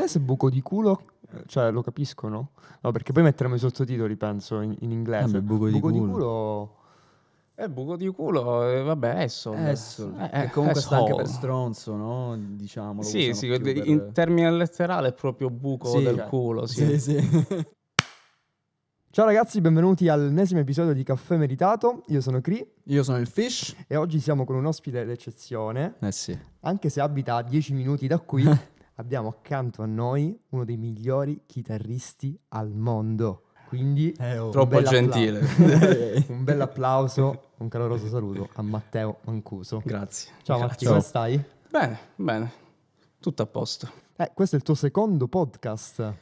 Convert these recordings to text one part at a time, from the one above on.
inglese buco di culo, cioè lo capisco, no? No, perché poi metteremo i sottotitoli, penso, in inglese. Buco di culo. Buco di culo, vabbè, Che comunque sta anche per asshole. stronzo, no? Diciamo, lo Sì, usano più per... in termini letterale è proprio buco del ok. culo, sì. Sì. Ciao ragazzi, benvenuti all'ennesimo episodio di Caffè Meritato. Io sono Cri Io sono il Fish. e oggi siamo con un ospite d'eccezione. Sì. Anche se abita a 10 minuti da qui, abbiamo accanto a noi uno dei migliori chitarristi al mondo. Quindi Troppo gentile. un bel applauso, un caloroso saluto a Matteo Mancuso. Grazie. Ciao Matti, Ciao. come stai? Bene, tutto a posto. Questo è il tuo secondo podcast.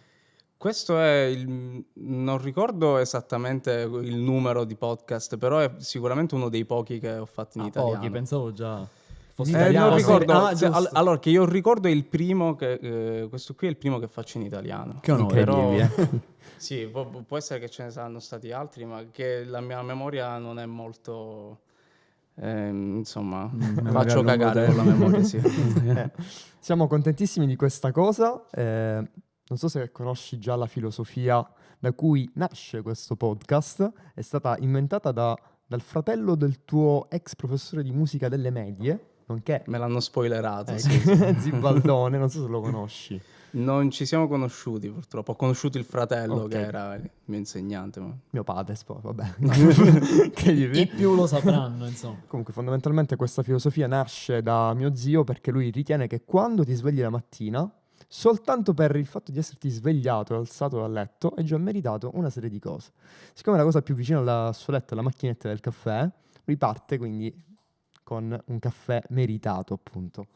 Questo è non ricordo esattamente il numero di podcast, però è sicuramente uno dei pochi che ho fatto in italiano. Pochi, pensavo già fosse In italiano. non ricordo. giusto. Allora, che io ricordo è il primo che questo qui è il primo che faccio in italiano. Che onore. Però, Incredibile. sì, può essere che ce ne saranno stati altri, ma che la mia memoria non è molto insomma, memoria faccio a lungo cagare con la termine. memoria, sì. Siamo contentissimi di questa cosa. Non so se conosci già la filosofia da cui nasce questo podcast. È stata inventata dal fratello del tuo ex professore di musica delle medie, nonché Me l'hanno spoilerato, sì. Zibaldone, non so se lo conosci. Non ci siamo conosciuti purtroppo. Ho conosciuto il fratello Ok. che era il mio insegnante. Ma... Mio padre, vabbè. Incredibile. I più lo sapranno, insomma. Comunque, fondamentalmente questa filosofia nasce da mio zio perché lui ritiene che quando ti svegli la mattina, soltanto per il fatto di esserti svegliato e alzato dal letto, hai già meritato una serie di cose. Siccome la cosa più vicina al suo letto è la macchinetta del caffè, lui parte quindi con un caffè meritato, appunto.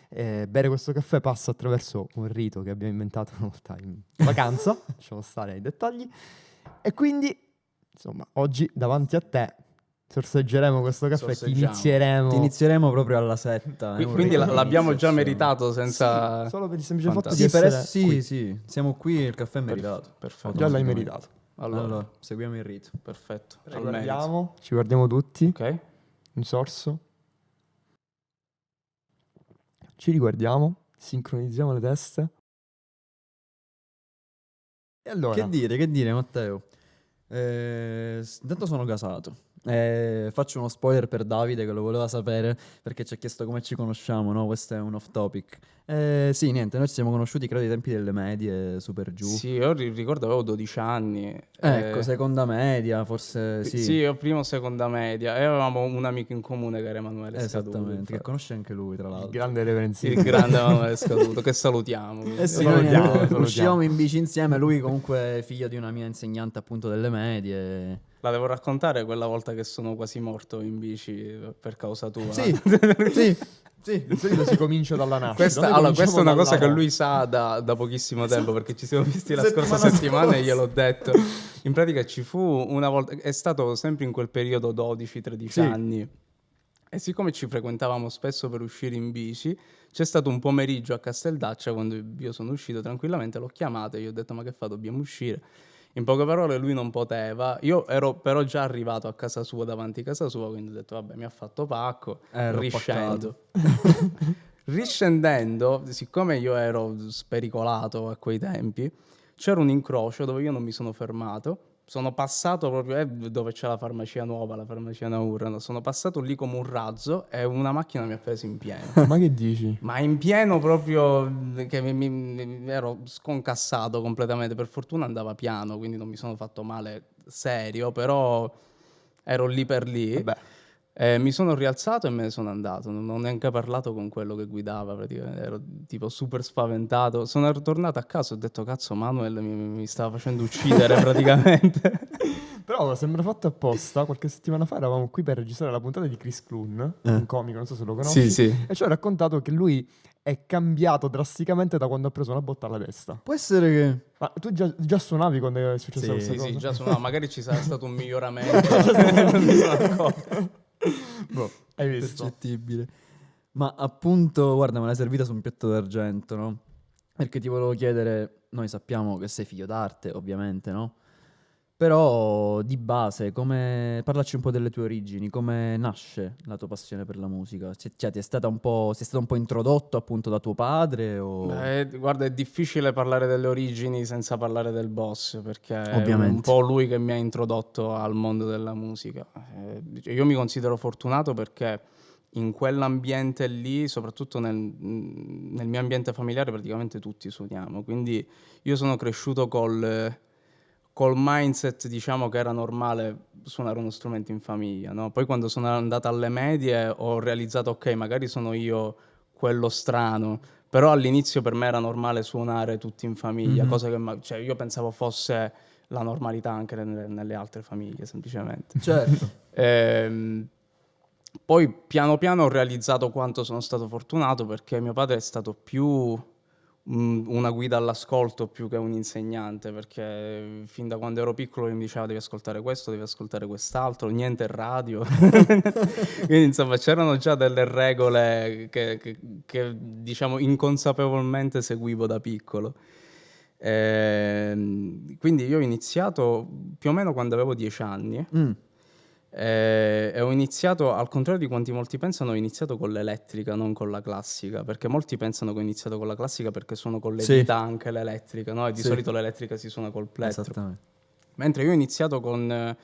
Bere questo caffè passa attraverso un rito che abbiamo inventato una volta in vacanza, lasciamo stare ai dettagli, e quindi, insomma, oggi davanti a te sorseggeremo questo caffè, Sorseggiamo. Ti inizieremo proprio alla setta. Quindi l'abbiamo già meritato Sì, senza... solo per il semplice fatto di Fantastico. essere qui. Sì, siamo qui, il caffè è meritato. Perfetto. Già l'hai meritato. Allora, seguiamo il rito. perfetto. Al merito. Ci guardiamo tutti, Ok? un sorso. Ci riguardiamo, sincronizziamo le teste. E allora, Che dire, Matteo? Intanto sono gasato. Faccio uno spoiler per Davide che lo voleva sapere perché ci ha chiesto come ci conosciamo, no? Questo è un off topic. Sì, niente, noi ci siamo conosciuti credo ai tempi delle medie, super giù. Sì, io ricordo avevo 12 anni. Ecco, seconda media, forse sì. Sì, io primo o seconda media. E avevamo un amico in comune che era Emanuele Scaduto. Esattamente, che infatti. conosce anche lui, tra il l'altro. grande reverenzino. Il grande Emanuele Scaduto, che salutiamo. Eh sì, Salutiamo, noi salutiamo. uscivamo in bici insieme, lui comunque è figlio di una mia insegnante appunto delle medie. La devo raccontare quella volta che sono quasi morto in bici per causa tua. Sì. Di solito si comincia dalla nascita. Questa è una cosa che lui sa da pochissimo tempo, perché ci siamo visti la scorsa settimana e gliel'ho detto. In pratica ci fu una volta, è stato sempre in quel periodo 12-13 Sì. anni, e siccome ci frequentavamo spesso per uscire in bici, c'è stato un pomeriggio a Casteldaccia quando io sono uscito tranquillamente, l'ho chiamato e gli ho detto ma che fa, dobbiamo uscire. In poche parole lui non poteva, io ero però già arrivato a casa sua, davanti a casa sua, quindi ho detto vabbè, mi ha fatto pacco, L'ho riscendo. Riscendendo, siccome io ero spericolato a quei tempi, c'era un incrocio dove io non mi sono fermato, sono passato proprio dove c'è la farmacia nuova, la farmacia Naurano, sono passato lì come un razzo e una macchina mi ha preso in pieno. Ma che dici? Ma in pieno proprio che ero sconcassato completamente. Per fortuna andava piano, quindi non mi sono fatto male serio, però ero lì per lì. Vabbè. Mi sono rialzato e me ne sono andato. Non ho neanche parlato con quello che guidava, praticamente. Ero tipo super spaventato. Sono tornato a casa e ho detto cazzo, Manuel mi stava facendo uccidere praticamente. Però sembra fatto apposta. Qualche settimana fa eravamo qui per registrare la puntata di Chris Clun, un comico, non so se lo conosci. Sì. E ci ha raccontato che lui è cambiato drasticamente da quando ha preso una botta alla testa. Può essere che... Ma tu già suonavi quando è successa questa cosa? Sì, già suonavo. Magari ci sarà stato un miglioramento. Non mi sono accorto. Boh, hai visto? Percettibile. Ma appunto, guarda, me l'hai servita su un piatto d'argento, no? Perché ti volevo chiedere, noi sappiamo che sei figlio d'arte, ovviamente, no? Però di base, parlaci un po' delle tue origini, come nasce la tua passione per la musica? Cioè, sei stato un po' introdotto appunto da tuo padre o... Beh, guarda, è difficile parlare delle origini senza parlare del boss, perché è un Ovviamente. po' lui che mi ha introdotto al mondo della musica. Io mi considero fortunato perché in quell'ambiente lì, soprattutto nel mio ambiente familiare, praticamente tutti suoniamo. Quindi io sono cresciuto col mindset, diciamo, che era normale suonare uno strumento in famiglia, no? Poi quando sono andato alle medie ho realizzato, ok, magari sono io quello strano, però all'inizio per me era normale suonare tutti in famiglia, Mhm. cosa che cioè io pensavo fosse la normalità anche nelle altre famiglie, semplicemente. Certo. Poi piano piano ho realizzato quanto sono stato fortunato, perché mio padre è stato più una guida all'ascolto più che un insegnante, perché fin da quando ero piccolo lui mi diceva devi ascoltare questo, devi ascoltare quest'altro, niente radio. Quindi insomma c'erano già delle regole che, diciamo inconsapevolmente seguivo da piccolo. Quindi io ho iniziato più o meno quando avevo 10 anni. Mm. E ho iniziato, al contrario di quanti molti pensano, ho iniziato con l'elettrica, non con la classica, perché molti pensano che ho iniziato con la classica perché suono con le Sì. dita anche l'elettrica, no? E di Sì. solito l'elettrica si suona col plettro. Esattamente. Mentre io ho iniziato con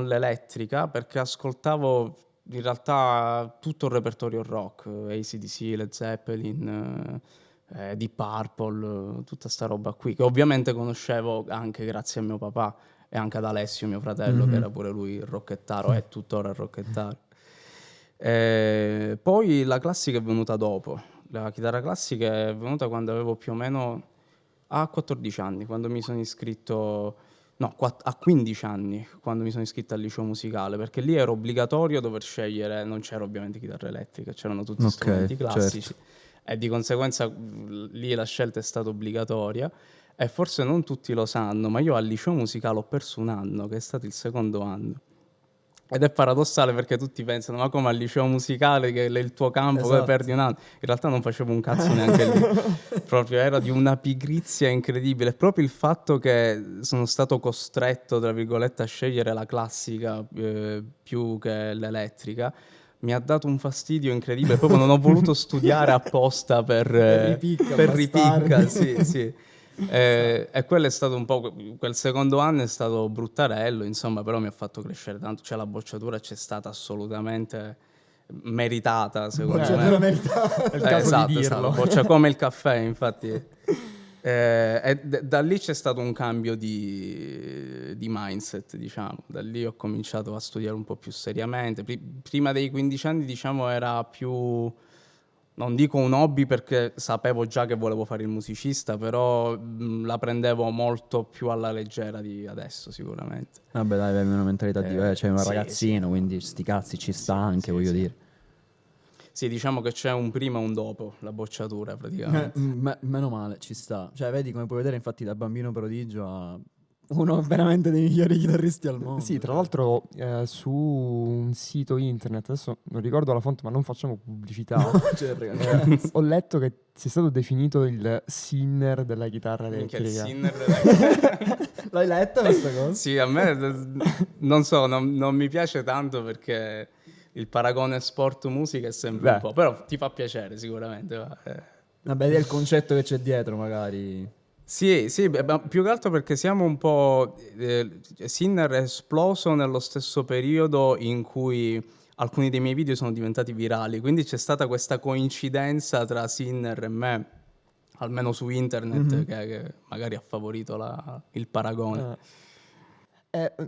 l'elettrica perché ascoltavo in realtà tutto il repertorio rock, AC/DC, Led Zeppelin, Deep Purple, tutta sta roba qui, che ovviamente conoscevo anche grazie a mio papà e anche ad Alessio, mio fratello, che Mhm. era pure lui il rockettaro, è tuttora il rockettaro. Poi la classica è venuta dopo. La chitarra classica è venuta quando avevo più o meno a 14 anni, quando mi sono iscritto, no, a 15 anni, quando mi sono iscritto al liceo musicale, perché lì era obbligatorio dover scegliere, non c'era ovviamente chitarra elettrica, c'erano tutti Ok, strumenti classici, certo. e di conseguenza lì la scelta è stata obbligatoria. E forse non tutti lo sanno, ma io al liceo musicale ho perso un anno, che è stato il secondo anno. Ed è paradossale perché tutti pensano, ma come al liceo musicale che è il tuo campo, come Esatto. perdi un anno? In realtà non facevo un cazzo neanche lì. Proprio era di una pigrizia incredibile. Proprio il fatto che sono stato costretto, tra virgolette, a scegliere la classica più che l'elettrica mi ha dato un fastidio incredibile. Proprio non ho voluto studiare apposta per ripicca, per bastardi. ripicca, sì, sì. E quello è stato un po', quel secondo anno è stato bruttarello, insomma, però mi ha fatto crescere tanto. Cioè la bocciatura c'è stata assolutamente meritata, secondo Bocciatura me. meritata. È il caso Esatto, di esatto, dirlo. boccia come il caffè, infatti. E da lì c'è stato un cambio di mindset, diciamo. Da lì ho cominciato a studiare un po' più seriamente. Prima dei 15 anni, diciamo, era più, non dico un hobby perché sapevo già che volevo fare il musicista, però la prendevo molto più alla leggera di adesso, sicuramente. Vabbè, dai, avevi una mentalità diversa, cioè un Sì, ragazzino, sì. quindi sti cazzi ci sta Sì, anche, sì, voglio sì. dire. Sì, diciamo che c'è un prima e un dopo la bocciatura, praticamente. Meno male, ci sta. Cioè, vedi come puoi vedere, infatti, da bambino prodigio a uno veramente dei migliori chitarristi al mondo. Sì, tra cioè. l'altro su un sito internet, adesso non ricordo la fonte, ma non facciamo pubblicità. Cioè, ragazzi. Ho letto che sei stato definito il Sinner della chitarra Minchia, il elettrica. Sinner della... L'hai letta questa cosa? Sì, a me non so, non mi piace tanto perché il paragone sport-musica è sempre un Beh. po', però ti fa piacere sicuramente. Vabbè, è il concetto che c'è dietro, magari. Sì, sì, beh, ma più che altro perché siamo un po'... Sinner è esploso nello stesso periodo in cui alcuni dei miei video sono diventati virali, quindi c'è stata questa coincidenza tra Sinner e me, almeno su internet, che magari ha favorito il paragone.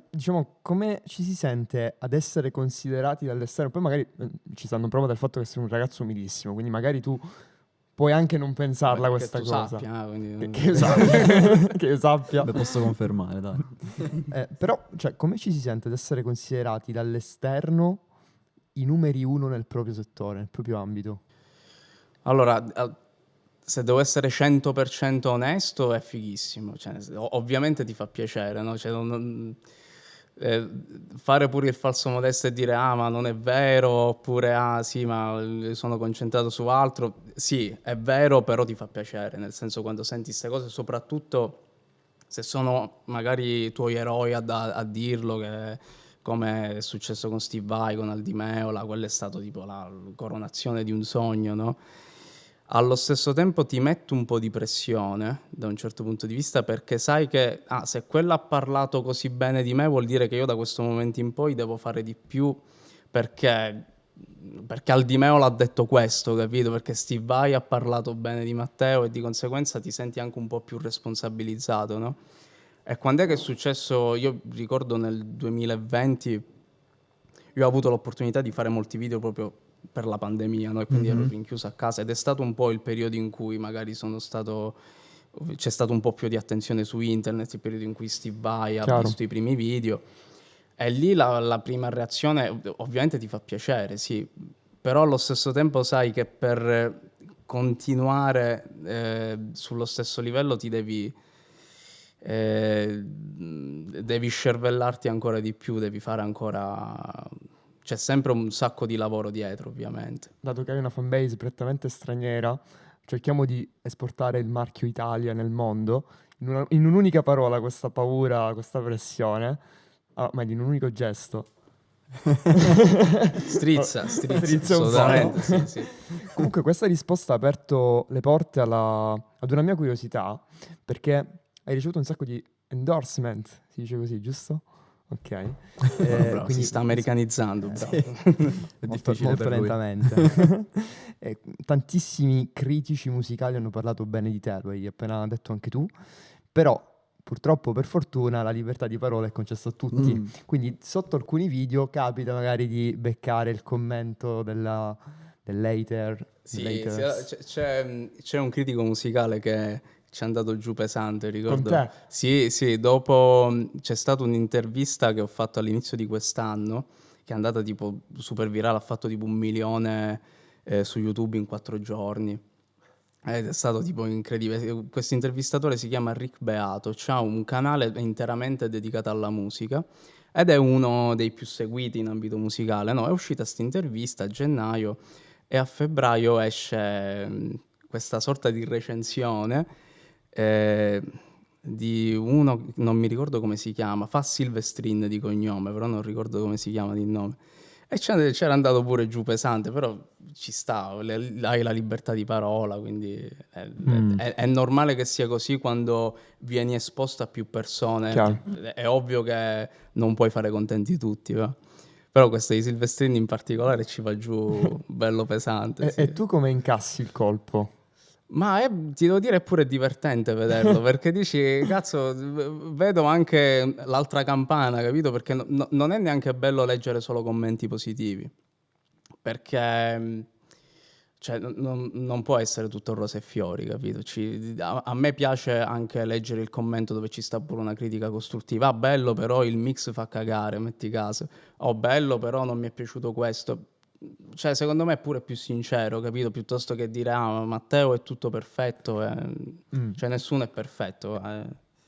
Diciamo, come ci si sente ad essere considerati dall'esterno? Poi magari ci stanno prova del fatto che sei un ragazzo umilissimo, quindi magari tu puoi anche non pensarla Che questa tu cosa. sappia, quindi... Che io sappia. Che io sappia. Beh, posso confermare, dai. Però, cioè, come ci si sente ad essere considerati dall'esterno i numeri uno nel proprio settore, nel proprio ambito? Allora, se devo essere 100% onesto, è fighissimo. Cioè, ovviamente ti fa piacere, no? Cioè, fare pure il falso modesto e dire ah, ma non è vero, oppure ah, sì, ma sono concentrato su altro. Sì, è vero, però ti fa piacere, nel senso quando senti queste cose, soprattutto se sono magari i tuoi eroi a dirlo, che come è successo con Steve Vai, con Aldi Meola, quello è stato tipo la coronazione di un sogno, no? Allo stesso tempo ti mette un po' di pressione da un certo punto di vista, perché sai che se quello ha parlato così bene di me vuol dire che io da questo momento in poi devo fare di più, perché Aldi Meola ha detto questo, capito? Perché Steve Vai ha parlato bene di Matteo, e di conseguenza ti senti anche un po' più responsabilizzato, no? E quando è che è successo? Io ricordo nel 2020 io ho avuto l'opportunità di fare molti video proprio per la pandemia, no? E quindi ero rinchiuso a casa, ed è stato un po' il periodo in cui magari c'è stato un po' più di attenzione su internet, il periodo in cui Steve Vai ha Chiaro. visto i primi video, e lì la prima reazione ovviamente ti fa piacere, sì, però allo stesso tempo sai che per continuare sullo stesso livello devi scervellarti ancora di più, devi fare ancora... C'è sempre un sacco di lavoro dietro, ovviamente. Dato che hai una fanbase prettamente straniera, cerchiamo di esportare il marchio Italia nel mondo. In un'unica parola, questa paura, questa pressione, ma in un unico gesto. Strizza, Strizza un po', assolutamente, no? sì, sì. Comunque questa risposta ha aperto le porte ad una mia curiosità, perché hai ricevuto un sacco di endorsement, si dice così, giusto? Ok. Bravo, si sta americanizzando, bravo. È molto, difficile molto per lui. lentamente. Tantissimi critici musicali hanno parlato bene di te, lo hai appena detto anche tu, però purtroppo, per fortuna, la libertà di parola è concessa a tutti. Quindi sotto alcuni video capita magari di beccare il commento dell'hater. Sì, haters. c'è un critico musicale che ci è andato giù pesante, Con ricordo. te? Sì, sì, dopo c'è stata un'intervista che ho fatto all'inizio di quest'anno, che è andata tipo super virale, ha fatto tipo 1 milione su YouTube in 4 giorni. Ed è stato tipo incredibile. Questo intervistatore si chiama Rick Beato, ha un canale interamente dedicato alla musica, ed è uno dei più seguiti in ambito musicale, no? È uscita questa intervista a gennaio, e a febbraio esce questa sorta di recensione eh, di uno, non mi ricordo come si chiama, fa Silvestrin di cognome, però non ricordo come si chiama di nome. E c'era andato pure giù pesante, però ci sta, hai la libertà di parola, quindi è normale che sia così quando vieni esposto a più persone. Chiaro. È ovvio che non puoi fare contenti tutti, va. Però questo di Silvestrini in particolare ci va giù bello pesante, sì. E tu come incassi il colpo? Ma ti devo dire, è pure divertente vederlo, perché dici, cazzo, vedo anche l'altra campana, capito? Perché non è neanche bello leggere solo commenti positivi, perché cioè, non può essere tutto rose e fiori, capito? A me piace anche leggere il commento dove ci sta pure una critica costruttiva. Ah, bello, però il mix fa cagare, metti caso. Oh, bello, però non mi è piaciuto questo. Cioè, secondo me è pure più sincero, capito? Piuttosto che dire, ah, Matteo è tutto perfetto. Cioè, nessuno è perfetto.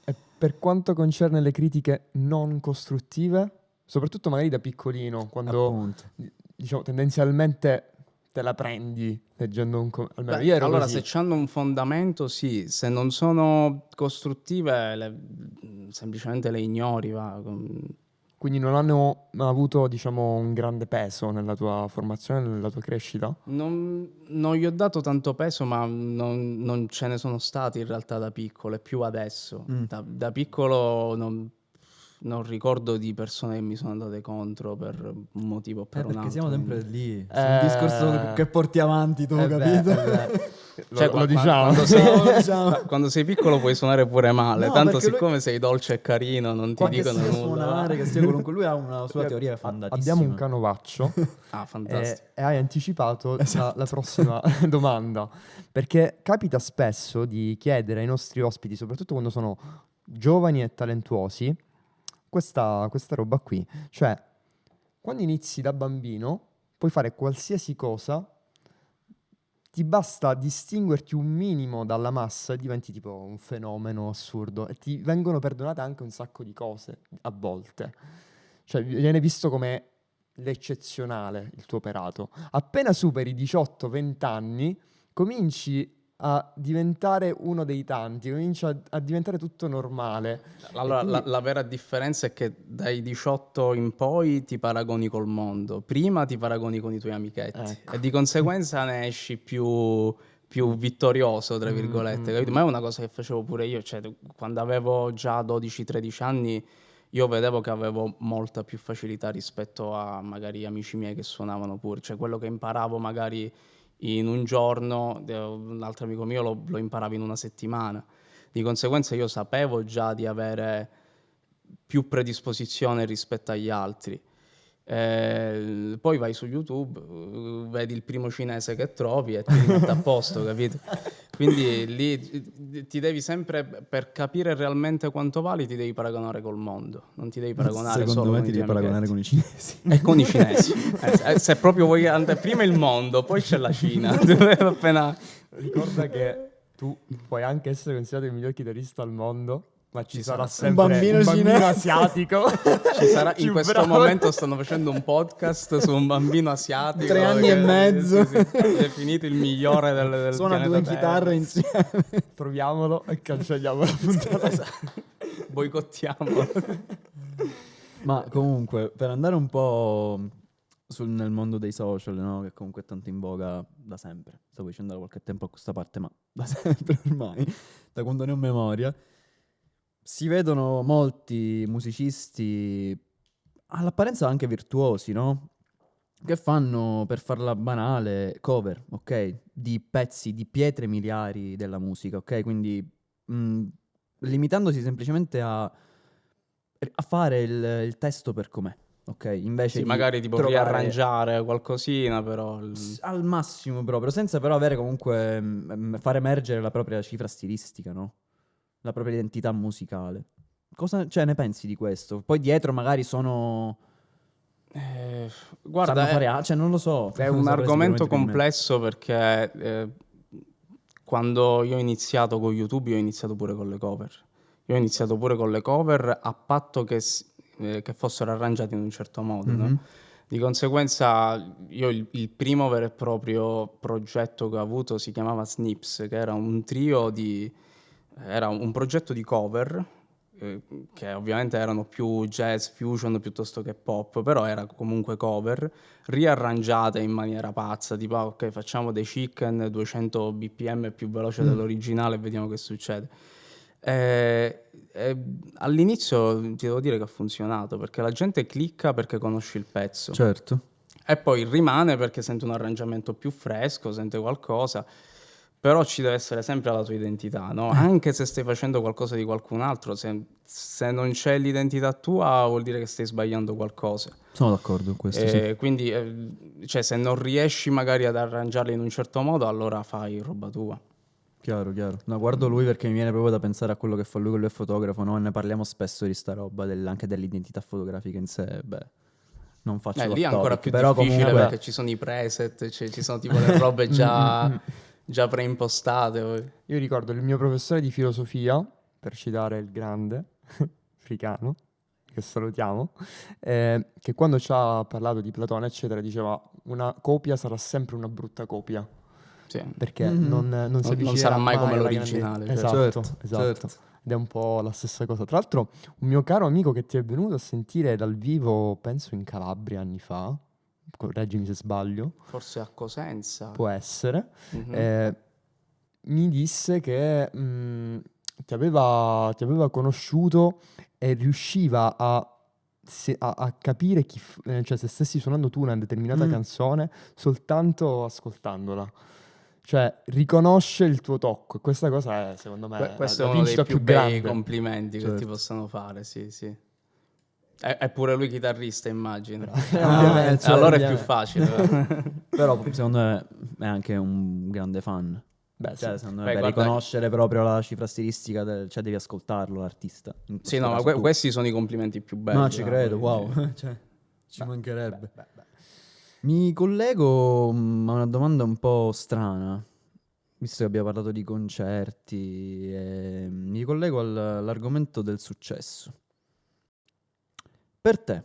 E per quanto concerne le critiche non costruttive, soprattutto magari da piccolino, quando Appunto. diciamo tendenzialmente te la prendi leggendo almeno Beh, io ero allora, così. se hanno un fondamento, sì. Se non sono costruttive, semplicemente le ignori, va. Quindi non hanno avuto, diciamo, un grande peso nella tua formazione, nella tua crescita? Non gli ho dato tanto peso, ma non ce ne sono stati in realtà da piccolo, è più adesso. Da piccolo non ricordo di persone che mi sono andate contro per un motivo o per un Perché siamo altro. sempre quindi- lì. Sul discorso che porti avanti tu, beh, capito? Cioè, lo diciamo. quando sei piccolo puoi suonare pure male, No, tanto perché lui- siccome sei dolce e carino non ti Che dicono sia nulla. suonare, che sia qualunque. Lui ha una sua teoria Abbiamo fondatissima. un canovaccio Ah, fantastico. e hai anticipato Esatto. la prossima domanda, perché capita spesso di chiedere ai nostri ospiti, soprattutto quando sono giovani e talentuosi, questa roba qui, cioè quando inizi da bambino puoi fare qualsiasi cosa, ti basta distinguerti un minimo dalla massa e diventi tipo un fenomeno assurdo e ti vengono perdonate anche un sacco di cose a volte. Cioè viene visto come l'eccezionale il tuo operato. Appena superi i 18-20 anni cominci a diventare uno dei tanti, comincia a diventare tutto normale. Allora, E quindi- la vera differenza è che dai 18 in poi ti paragoni col mondo, prima ti paragoni con i tuoi amichetti Ecco. e di conseguenza ne esci più vittorioso, tra virgolette, capito? Ma è una cosa che facevo pure io, cioè quando avevo già 12-13 anni io vedevo che avevo molta più facilità rispetto a magari amici miei che suonavano pure, cioè quello che imparavo magari in un giorno, un altro amico mio lo imparava in una settimana. Di conseguenza io sapevo già di avere più predisposizione rispetto agli altri. Poi vai su YouTube, vedi il primo cinese che trovi e ti rimetti a posto, capito? Quindi lì ti devi sempre, per capire realmente quanto vali, ti devi paragonare col mondo, non ti devi paragonare Secondo solo me con ti i tuoi devi paragonare amichetti. con i cinesi. E con i cinesi. Se proprio vuoi andare prima il mondo, poi c'è la Cina. Appena... Ricorda che tu puoi anche essere considerato il miglior chitarrista al mondo, ma ci sarà sarà sempre bambino un bambino cinese. asiatico. Ci sarà, in più questo bravo. momento stanno facendo un podcast su un bambino asiatico 3 anni che- e mezzo. sì, definito il migliore del Suona pianeta 2 Terra. chitarre insieme. Troviamolo e cancelliamo la puntata. Boicottiamo. Ma comunque, per andare un po' nel mondo dei social, no? Che comunque è tanto in voga da sempre. Stavo dicendo da qualche tempo a questa parte, ma da sempre ormai, da quando ne ho memoria. Si vedono molti musicisti, all'apparenza anche virtuosi, no? Che fanno, per farla banale, cover, ok? Di pezzi, di pietre miliari della musica, ok? Quindi limitandosi semplicemente a fare il testo per com'è, ok? Invece Sì, di magari tipo trovare riarrangiare qualcosina, però... al massimo proprio, senza però avere comunque far emergere la propria cifra stilistica, no? La propria identità musicale. Cosa cioè, ne pensi di questo? Poi dietro magari sanno guarda, fare cioè non lo so. è Non un saprei argomento sicuramente più di me. complesso perché quando io ho iniziato con YouTube, io ho iniziato pure con le cover. Io ho iniziato pure con le cover a patto che fossero arrangiate in un certo modo, no? Mhm. Di conseguenza, io il primo vero e proprio progetto che ho avuto si chiamava Snips, che era un trio era un progetto di cover, che ovviamente erano più jazz, fusion piuttosto che pop, però era comunque cover, riarrangiate in maniera pazza, tipo ok, facciamo dei chicken 200 bpm più veloce dell'originale e vediamo che succede. All'inizio ti devo dire che ha funzionato, perché la gente clicca perché conosce il pezzo. Certo. E poi rimane perché sente un arrangiamento più fresco, sente qualcosa, però ci deve essere sempre la tua identità, no? Anche se stai facendo qualcosa di qualcun altro, se non c'è l'identità tua vuol dire che stai sbagliando qualcosa. Sono d'accordo con questo, sì. Quindi, cioè, se non riesci magari ad arrangiarli in un certo modo, allora fai roba tua. Chiaro, chiaro. No, guardo lui perché mi viene proprio da pensare a quello che fa lui con il fotografo, no? E ne parliamo spesso di sta roba, anche dell'identità fotografica in sé, beh. Non faccio Lì è ancora l'off-topic, più però difficile comunque perché ci sono i preset, cioè, ci sono tipo le robe già preimpostate. Io ricordo il mio professore di filosofia, per citare il grande Fricano, che salutiamo, che quando ci ha parlato di Platone, eccetera, diceva una copia sarà sempre una brutta copia, Sì. perché Mhm. non si Non avvicinerà sarà mai come alla l'originale, grande- certo. Esatto, Certo, esatto. certo. Ed è un po' la stessa cosa. Tra l'altro, un mio caro amico che ti è venuto a sentire dal vivo, penso in Calabria anni fa, correggimi se sbaglio, Forse a Cosenza. può essere, Mhm. mi disse che ti aveva conosciuto e riusciva a capire cioè se stessi suonando tu una determinata canzone soltanto ascoltandola. Cioè, riconosce il tuo tocco. E questa cosa è, secondo me, Questo la è uno dei vincita più più bei grande. complimenti che ti Certo. possono fare, sì, sì. È pure lui chitarrista, immagino. Ovviamente, cioè, Allora è più ovviamente. facile. Però secondo me è anche un grande fan. Beh, Cioè, sì. secondo me Beh, per guarda- riconoscere proprio la cifra stilistica, cioè devi ascoltarlo l'artista. In Sì, questo no, ma caso tu. questi sono i complimenti più belli. No, ci credo, poi. wow. Cioè, ci mancherebbe. Mi collego a una domanda un po' strana, visto che abbiamo parlato di concerti, mi collego all'argomento del successo. Per te,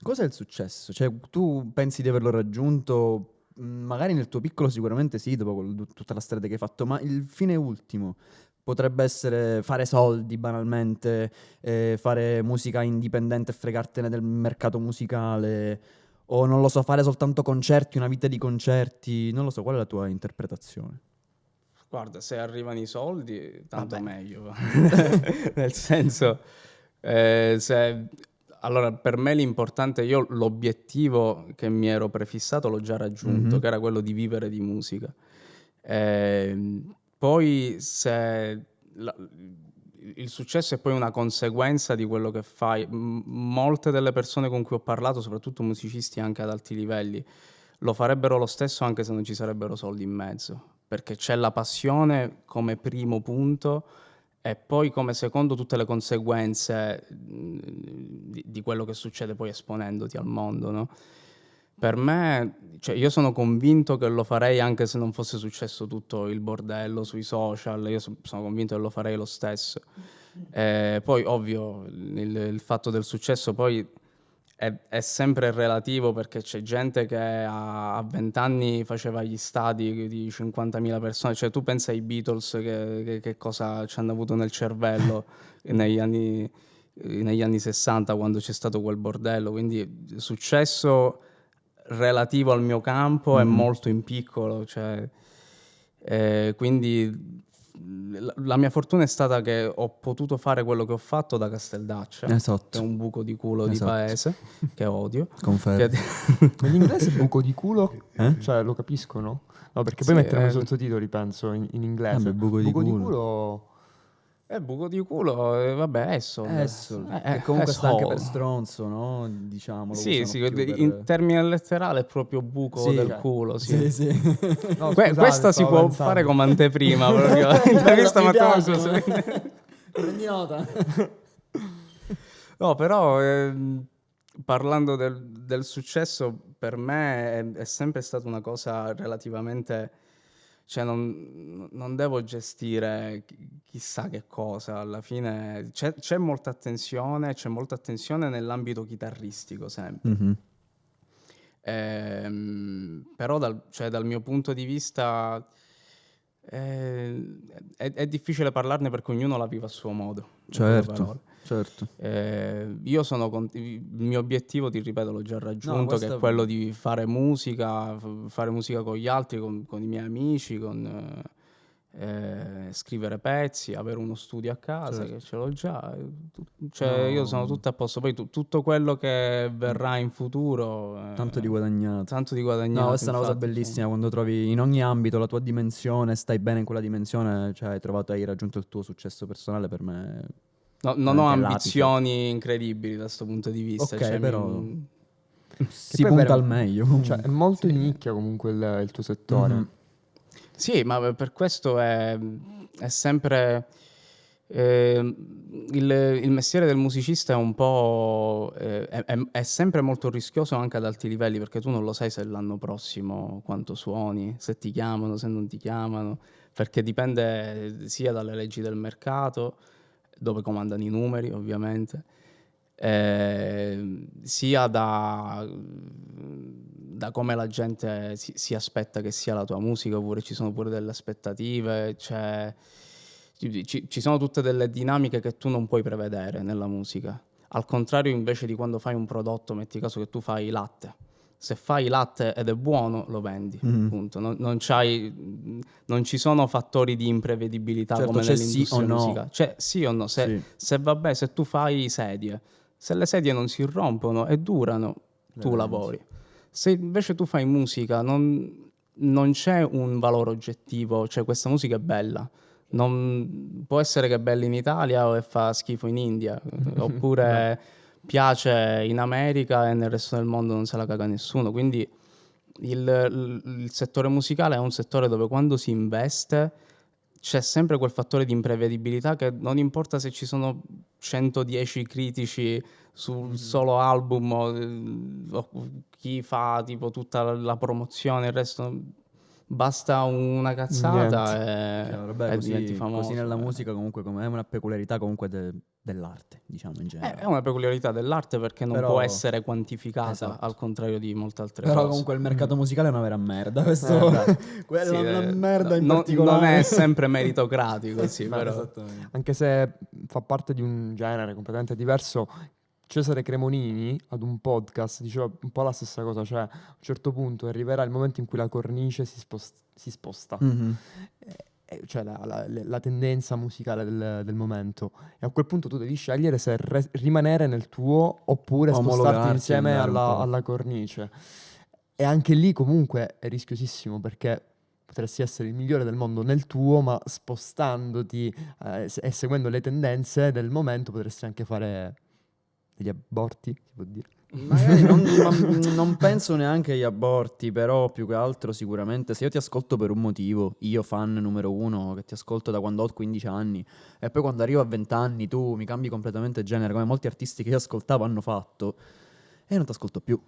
cos'è il successo? Cioè, tu pensi di averlo raggiunto magari nel tuo piccolo sicuramente sì, dopo tutta la strada che hai fatto, ma il fine ultimo potrebbe essere fare soldi banalmente, fare musica indipendente e fregartene del mercato musicale, o non lo so, fare soltanto concerti, una vita di concerti, non lo so, qual è la tua interpretazione? Guarda, se arrivano i soldi, tanto Vabbè. meglio. Nel senso, se allora per me l'importante, io l'obiettivo che mi ero prefissato l'ho già raggiunto, Mhm. che era quello di vivere di musica. Poi se la il successo è poi una conseguenza di quello che fai. Molte delle persone con cui ho parlato, soprattutto musicisti anche ad alti livelli, lo farebbero lo stesso anche se non ci sarebbero soldi in mezzo, perché c'è la passione come primo punto e poi come secondo tutte le conseguenze, di quello che succede poi esponendoti al mondo, no. Per me, cioè io sono convinto che lo farei anche se non fosse successo tutto il bordello sui social, io sono convinto che lo farei lo stesso. Poi ovvio il fatto del successo poi è sempre relativo, perché c'è gente che a 20 anni faceva gli stadi di 50.000 persone, cioè tu pensa ai Beatles che cosa c'hanno avuto nel cervello negli anni '60 quando c'è stato quel bordello, quindi successo relativo al mio campo è Mhm. molto in piccolo, cioè, quindi la mia fortuna è stata che ho potuto fare quello che ho fatto da Casteldaccia, che è Esatto, un buco di culo di esatto, paese, che odio. confermo. Che Nell'inglese buco di culo, Eh? cioè lo capisco, no? No, perché poi sì, mettono i sottotitoli, penso, in Vabbè, inglese. buco di Buco di culo. culo... buco di culo, vabbè, asshole. Che comunque sta anche per Asshole. stronzo, no? Diciamo, lo Sì, usano sì, più in per... termine letterale è proprio buco Sì, del Ok. culo, sì. sì, sì. No, scusate, Questa si stavo può fare pensando. come anteprima, proprio. Bello, Questa mi Matteo piace. Sosini. Prendi nota. No, però parlando del successo, per me è sempre stata una cosa relativamente, cioè non devo gestire chissà che cosa, alla fine c'è molta attenzione nell'ambito chitarristico sempre. Mhm. Però cioè dal mio punto di vista, è difficile parlarne perché ognuno la vive a suo modo, in poche Certo, parole. certo. Io sono il mio obiettivo, ti ripeto, l'ho già No, raggiunto, che è questa... quello di fare musica, fare musica con gli altri, con i miei amici, scrivere pezzi, avere uno studio a casa, che Certo. ce l'ho già. Cioè io No, sono tutto a posto. Poi tutto quello che verrà in futuro, tanto di guadagnato. tanto di No, guadagnato, questa è una cosa infatti, cioè. bellissima, quando trovi in ogni ambito la tua dimensione, stai bene in quella dimensione, cioè hai trovato, hai raggiunto il tuo successo personale, per me è No, non ho veramente l'apice. ambizioni incredibili da 'sto punto di vista, Ok, cioè però Che si poi è punta vero, al meglio cioè è comunque. molto sì. di nicchia comunque il tuo settore. Mhm. Sì, ma per questo è sempre il mestiere del musicista è un po' è sempre molto rischioso anche ad alti livelli, perché tu non lo sai se l'anno prossimo quanto suoni, se ti chiamano, se non ti chiamano, perché dipende sia dalle leggi del mercato, dove comandano i numeri ovviamente, sia da come la gente si aspetta che sia la tua musica, oppure ci sono pure delle aspettative, ci sono tutte delle dinamiche che tu non puoi prevedere nella musica. Al contrario invece di quando fai un prodotto, metti caso che tu fai latte. Se fai latte ed è buono, lo vendi, Mhm. punto. Non ci sono fattori di imprevedibilità Certo, come c'è sì o nell'industria no. musicale. Cioè, sì o no, Sì, se vabbè, se tu fai sedie, se le sedie non si rompono e durano, le tu vendi. lavori. Se invece tu fai musica, non c'è un valore oggettivo, cioè questa musica è bella. Non, può essere che è bella in Italia o che fa schifo in India, Beh, oppure piace in America e nel resto del mondo non se la caga nessuno. Quindi il settore musicale è un settore dove quando si investe c'è sempre quel fattore di imprevedibilità, che non importa se ci sono 110 critici sul Mhm. solo album o chi fa tipo tutta la promozione, il resto, basta una cazzata Vabbè, e diventi famoso. così nella musica comunque è una peculiarità comunque dell'arte, diciamo in generale. È una peculiarità dell'arte perché non Però- può essere quantificata, Esatto. al contrario di molte altre Però cose. comunque il mercato musicale è una vera merda, questo quella Sì, è una merda in non particolare. è sempre meritocratico, sì, però. Esattamente. Anche se fa parte di un genere completamente diverso, Cesare Cremonini ad un podcast diceva un po' la stessa cosa, cioè a un certo punto arriverà il momento in cui la cornice si sposta. Mhm. Cioè la tendenza musicale del momento, e a quel punto tu devi scegliere se rimanere nel tuo oppure spostarti Omologarti, insieme andare un po'. alla cornice. E anche lì comunque è rischiosissimo, perché potresti essere il migliore del mondo nel tuo, ma spostandoti e seguendo le tendenze del momento potresti anche fare degli aborti, si può dire. Magari non penso neanche agli aborti, però più che altro sicuramente se io ti ascolto per un motivo, io fan numero uno, che ti ascolto da quando ho 15 anni, e poi quando arrivo a 20 anni tu mi cambi completamente genere, come molti artisti che io ascoltavo hanno fatto, e non ti ascolto più.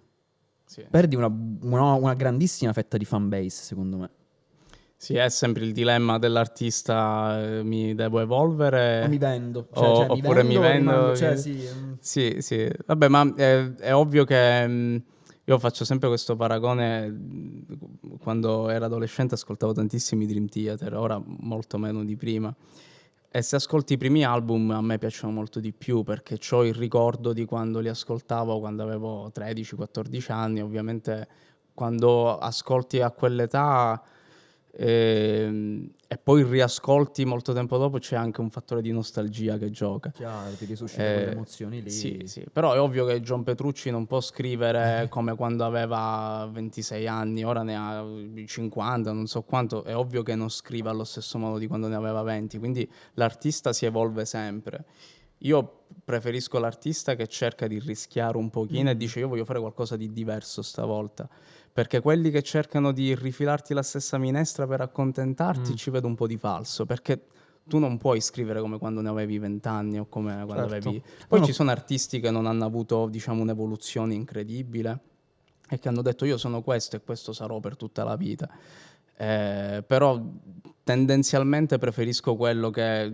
Sì. Perdi una grandissima fetta di fanbase, secondo me. Sì, è sempre il dilemma dell'artista, mi devo evolvere O mi vendo, oppure mi vendo. rimango, cioè sì. Sì, sì. Vabbè, ma è ovvio che io faccio sempre questo paragone. Quando ero adolescente ascoltavo tantissimi Dream Theater, ora molto meno di prima. E se ascolti i primi album a me piacciono molto di più perché ho il ricordo di quando li ascoltavo quando avevo 13-14 anni. Ovviamente quando ascolti a quell'età e poi riascolti molto tempo dopo c'è anche un fattore di nostalgia che gioca. Chiaro, ti risuscita quelle emozioni lì. Sì, sì, però è ovvio che John Petrucci non può scrivere come quando aveva 26 anni, ora ne ha 50, non so quanto, è ovvio che non scrive allo stesso modo di quando ne aveva 20, quindi l'artista si evolve sempre. Io preferisco l'artista che cerca di rischiare un pochino e dice io voglio fare qualcosa di diverso stavolta, perché quelli che cercano di rifilarti la stessa minestra per accontentarti ci vedo un po' di falso, perché tu non puoi scrivere come quando ne avevi 20 anni o come quando Certo. avevi... Poi ci sono artisti che non hanno avuto, diciamo, un'evoluzione incredibile e che hanno detto io sono questo e questo sarò per tutta la vita. Però tendenzialmente preferisco quello che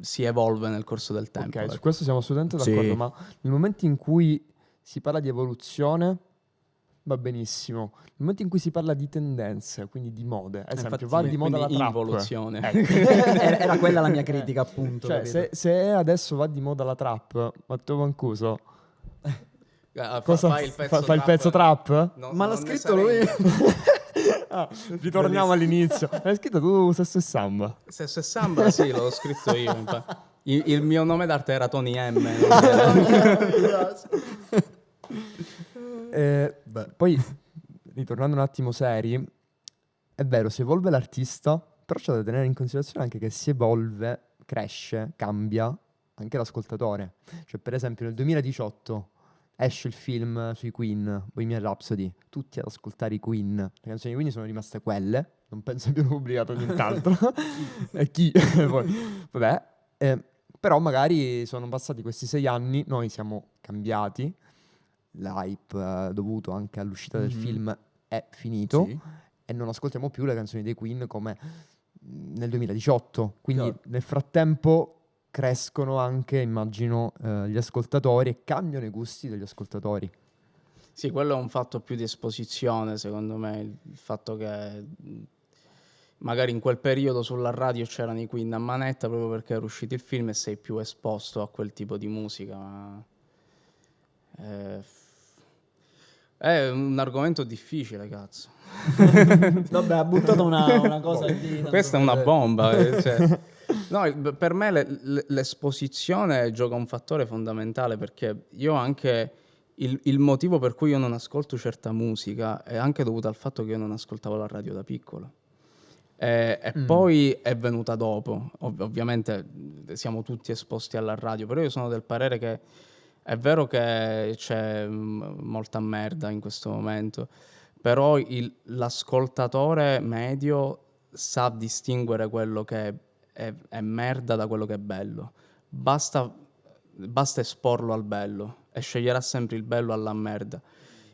si evolve nel corso del tempo. Ok, su ecco. questo siamo assolutamente Sì. d'accordo, ma nel momento in cui si parla di evoluzione va benissimo. Nel momento in cui si parla di tendenze, quindi di mode, ad esempio, infatti, va di moda la Quindi trap. involuzione. Ecco. Era quella la mia critica, appunto. Cioè, capito? se adesso va di moda la trap, Matteo Mancuso, cosa Fai il pezzo fa il pezzo trap? No, Ma l'ha non ne scritto sarei- lui. Ah, ritorniamo all'inizio. Hai scritto tu Sesso e Samba. Sesso e Samba, sì, l'ho scritto io. Infatti. Il mio nome d'arte era Tony M. non era- Poi, ritornando un attimo seri, è vero, si evolve l'artista, però c'è da tenere in considerazione anche che si evolve, cresce, cambia anche l'ascoltatore. Cioè, per esempio, nel 2018 esce il film sui Queen, Bohemian Rhapsody, tutti ad ascoltare i Queen. Le canzoni di Queen sono rimaste quelle, non penso abbiano pubblicato nient'altro. E chi? Poi, vabbè, però magari sono passati questi 6 anni, noi siamo cambiati, l'hype dovuto anche all'uscita del film è finito Sì. e non ascoltiamo più le canzoni dei Queen come nel 2018. Quindi Chiaro. nel frattempo crescono anche, immagino, gli ascoltatori e cambiano i gusti degli ascoltatori. Sì, quello è un fatto più di esposizione, secondo me, il fatto che magari in quel periodo sulla radio c'erano i Queen a manetta proprio perché era uscito il film e sei più esposto a quel tipo di musica. È un argomento difficile, cazzo. Vabbè, ha buttato una cosa lì. tanto Questa è una per- bomba. Cioè. No, per me l'esposizione gioca un fattore fondamentale perché io anche il motivo per cui io non ascolto certa musica è anche dovuto al fatto che io non ascoltavo la radio da piccolo. E poi è venuta dopo. Ovviamente siamo tutti esposti alla radio, però io sono del parere che è vero che c'è molta merda in questo momento, però l'ascoltatore medio sa distinguere quello che è merda da quello che è bello. Basta esporlo al bello e sceglierà sempre il bello alla merda.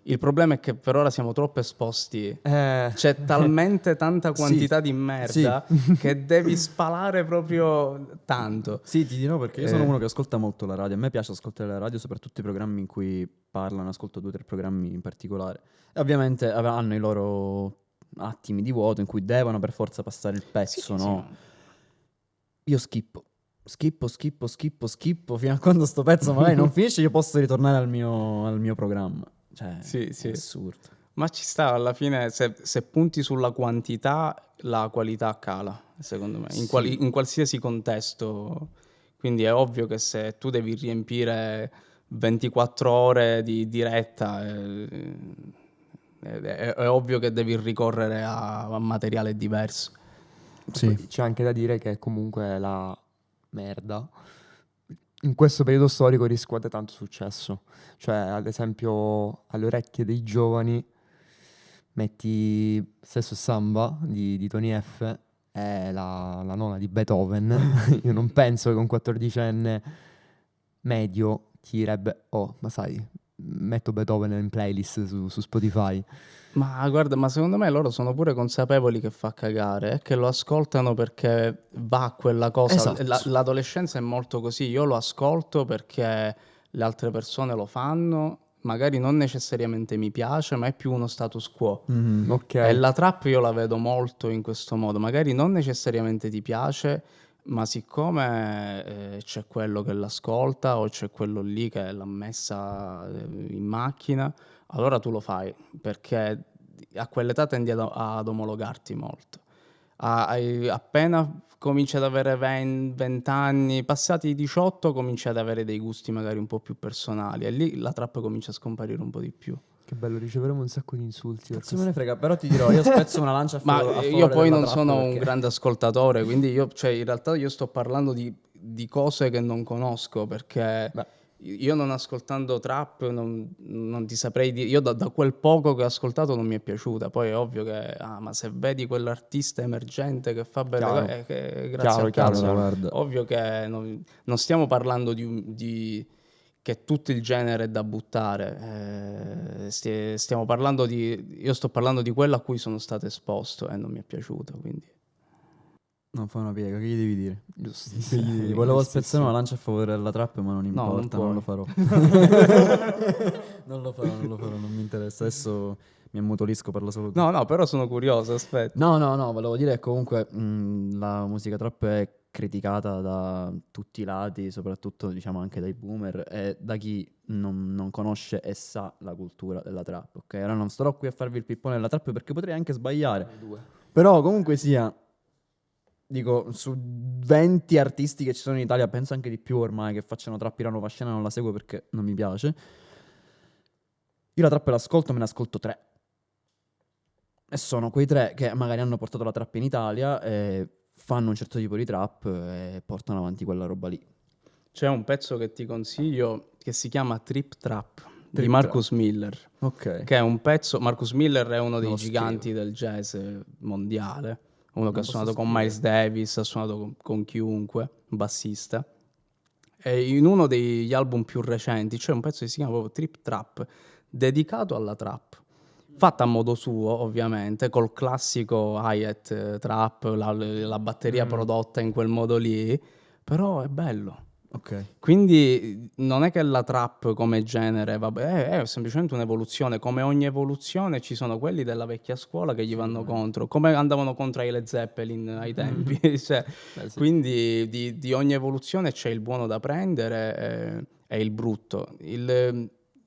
Il problema è che per ora siamo troppo esposti. Eh, C'è talmente tanta Sì, quantità di merda che devi spalare proprio tanto. Sì, ti dirò perché io sono uno che ascolta molto la radio. A me piace ascoltare la radio, soprattutto i programmi in cui parlano. Ascolto 2 o 3 programmi in particolare. E ovviamente hanno i loro attimi di vuoto in cui devono per forza passare il pezzo, Sì, no? sì. Io schippo fino a quando sto pezzo magari non finisce, io posso ritornare al mio programma. Cioè, Sì, sì. è assurdo. Ma ci sta, alla fine se punti sulla quantità, la qualità cala, secondo me, Sì. in qualsiasi contesto. Quindi è ovvio che se tu devi riempire 24 ore di diretta, è ovvio che devi ricorrere a materiale diverso. Sì. Poi c'è anche da dire che comunque la merda in questo periodo storico riscuote tanto successo. Cioè, ad esempio, alle orecchie dei giovani metti stesso Samba di Tony F, è la nona di Beethoven. Io non penso che un 14enne medio ti direbbe, oh, ma sai, metto Beethoven in playlist su Spotify. Ma guarda, ma secondo me loro sono pure consapevoli che fa cagare e che lo ascoltano perché va quella cosa. Esatto. L'adolescenza è molto così. Io lo ascolto perché le altre persone lo fanno, magari non necessariamente mi piace, ma è più uno status quo. Mhm. Ok. E la trap io la vedo molto in questo modo. Magari non necessariamente ti piace, ma siccome c'è quello che l'ascolta o c'è quello lì che l'ha messa in macchina, allora tu lo fai, perché a quell'età tendi ad omologarti molto. Appena cominci ad avere 20 anni, passati i 18 cominci ad avere dei gusti magari un po' più personali e lì la trap comincia a scomparire un po' di più. Che bello, riceveremo un sacco di insulti. per Cazzo me ne frega, però ti dirò, io spezzo una lancia a Ma favore io poi della non trap sono un perché- grande ascoltatore, quindi cioè, in realtà io sto parlando di cose che non conosco, perché Beh. io non ascoltando trap non ti saprei dire, io da quel poco che ho ascoltato non mi è piaciuta, poi è ovvio che, ma se vedi quell'artista emergente che fa belle Chiaro. cose, grazie Chiaro, al chiaro, cazzo, Allora, guarda, ovvio che non stiamo parlando che tutto il genere è da buttare, stiamo parlando io sto parlando di quello a cui sono stato esposto e non mi è piaciuto, quindi. non fa una piega, che gli devi dire? Giustissimo. Che gli devi- Volevo spezzare giustissimo. una lancia a favore della trap, ma non No, non importa, non lo puoi. farò. Non mi interessa. Adesso mi ammutolisco per la salute. No, però sono curioso, aspetta. No, volevo dire che comunque la musica trap è criticata da tutti i lati, soprattutto diciamo anche dai boomer e da chi non conosce e sa la cultura della trap, ok? Ora non starò qui a farvi il pippone della trap perché potrei anche sbagliare, però comunque sia, dico, su 20 artisti che ci sono in Italia, penso anche di più ormai, che facciano trap, la nuova scena non la seguo perché non mi piace. Io la trap l'ascolto, me ne ascolto 3. E sono quei 3 che magari hanno portato la trap in Italia e fanno un certo tipo di trap e portano avanti quella roba lì. C'è un pezzo che ti consiglio che si chiama Trip Trap di Trip Marcus Miller, Ok. che è un pezzo. Marcus Miller è uno dei lo giganti del jazz mondiale, uno che ha posso suonato con scrivere. Miles Davis, ha suonato con chiunque, un bassista. E in uno degli album più recenti c'è un pezzo che si chiama proprio Trip Trap, dedicato alla trap. Fatta a modo suo, ovviamente, col classico hi-hat trap, la batteria prodotta in quel modo lì, però è bello. Ok. Quindi non è che la trap come genere, vabbè, è semplicemente un'evoluzione. Come ogni evoluzione ci sono quelli della vecchia scuola che gli vanno contro, come andavano contro ai Led Zeppelin ai tempi. Cioè, Beh, sì. quindi di ogni evoluzione c'è il buono da prendere e il brutto.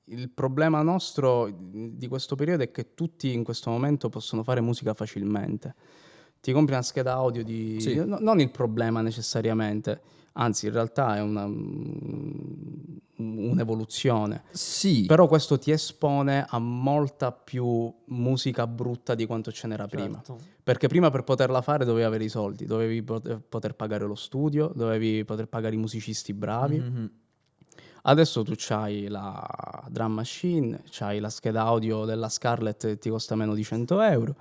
Il problema nostro di questo periodo è che tutti in questo momento possono fare musica facilmente. Ti compri una scheda audio Sì. non il problema necessariamente, anzi in realtà è un'evoluzione. Sì. Però questo ti espone a molta più musica brutta di quanto ce n'era prima. Certo. Perché prima per poterla fare dovevi avere i soldi, dovevi poter pagare lo studio, dovevi poter pagare i musicisti bravi. Mhm. Adesso tu c'hai la drum machine, c'hai la scheda audio della Scarlett che ti costa meno di 100 euro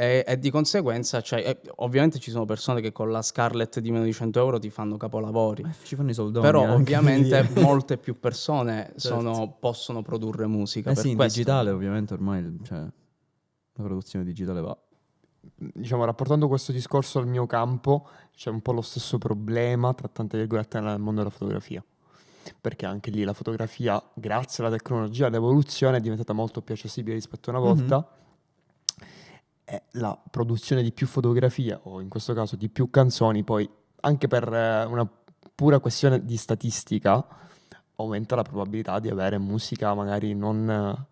E di conseguenza, cioè, ovviamente ci sono persone che con la Scarlett di meno di 100 euro ti fanno capolavori. Ci fanno i soldoni Però anche, ovviamente quindi- molte più persone Certo. possono produrre musica. Eh Per sì, in questo digitale ovviamente ormai, cioè, la produzione digitale va. Diciamo, rapportando questo discorso al mio campo, c'è un po' lo stesso problema, tra tante virgolette, nel mondo della fotografia. Perché anche lì la fotografia, grazie alla tecnologia, all'evoluzione, è diventata molto più accessibile rispetto a una volta. E la produzione di più fotografie, o in questo caso di più canzoni, poi anche per una pura questione di statistica, aumenta la probabilità di avere musica magari non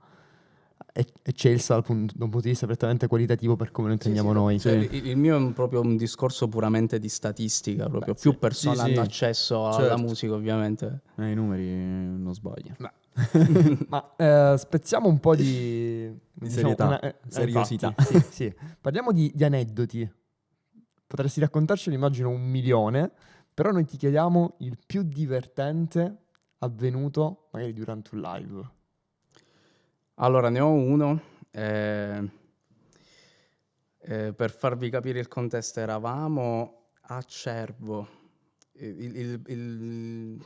eccelsa da un punto di vista prettamente qualitativo per come lo intendiamo noi. cioè, il mio è proprio un discorso puramente di statistica, proprio Beh, più sì. persone Sì, hanno sì, accesso alla certo. musica, ovviamente. I numeri non sbagliano. Ma spezziamo un po' di serietà, seriosità. infatti, sì. Parliamo di aneddoti. Potresti raccontarcelo, immagino, 1 milione, però noi ti chiediamo il più divertente avvenuto magari durante un live. Allora, ne ho uno. Per farvi capire il contesto, eravamo a Cervo. Il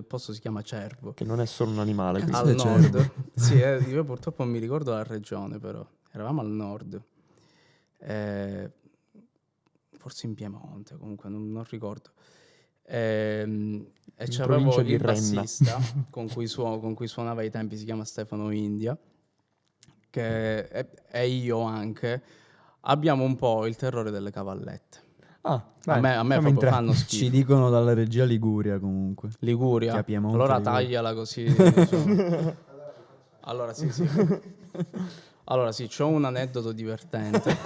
posto si chiama Cervo. Che non è solo un animale, Cazzo, quindi. Al Cervo. nord. Sì, io purtroppo non mi ricordo la regione, però. Eravamo al nord. Forse in Piemonte, comunque, non ricordo. E c'avevo provincia di il Renna. bassista con cui suonava ai tempi, si chiama Stefano India, e io anche abbiamo un po' il terrore delle cavallette. Ah, A me siamo in proprio tre. fanno Ci schifo. dicono dalla regia Liguria comunque. Liguria? Che a Piemonte, Allora Liguria. tagliala così. Diciamo. Allora sì. Allora sì, c'ho un aneddoto divertente.